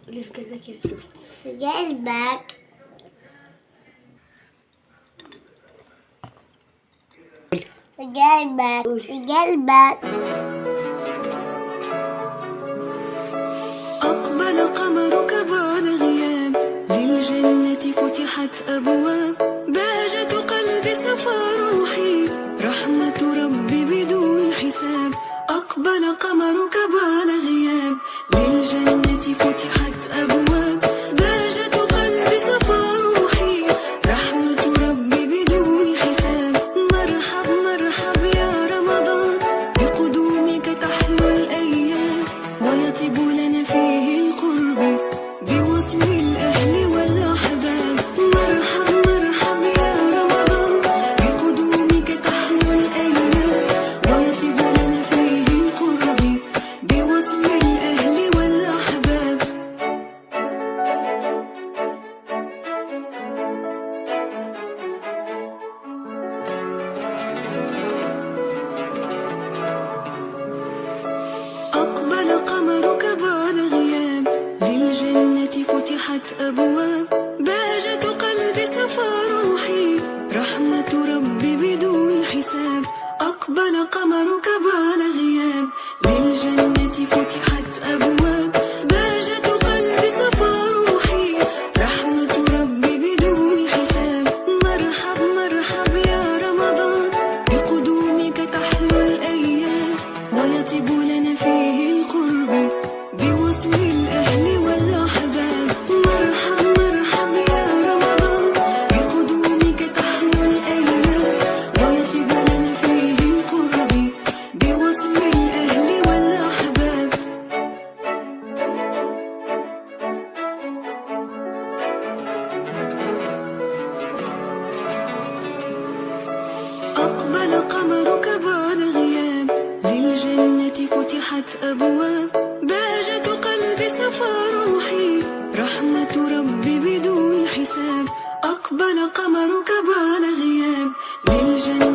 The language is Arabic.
اللي في قلبك يرسم. في قلبك. في قلبك. في قلبك. أقبل قمرك بعد غياب، للجنة فتحت أبواب، بهجة قلبي صفى روحي، رحمة ربي بدون حساب. أقبل قمرك بعد غياب، للجنة فتحت أبواب، بهجة قلبي صفى روحي، رحمة ربي بدون حساب. مرحب مرحب يا رمضان، بقدومك تحلو الأيام، ويطيب لنا فيه القرب بوصل الأهل والأحباب. مرحب مرحب يا رمضان، بقدومك تحلو الأيام، ويطيب لنا فيه القرب بوصل الأهل والأحباب. أقبل قمرك بعد غياب، للجنة فتحت أبواب، بهجة قلبي صفى روحي، رحمة ربي بدون حساب. أقبل قمرك بعد غياب، للجنة فتحت أبواب، بهجة قلبي صفى روحي، رحمة ربي بدون حساب. مرحب مرحب يا رمضان، بقدومك تحلو الأيام، ويطيب لنا فيه القرب بوصل الأهل والأحباب. مرحب مرحب يا رمضان، بقدومك تحلو الأيام، ويطيب لنا فيه القرب بوصل الأهل والأحباب. أقبل قمرك بعد غياب، للجنة فتحت أبواب، بهجة قلبي صفى روحي، رحمة ربي بدون حساب. أقبل قمرك بعد غياب، للجنة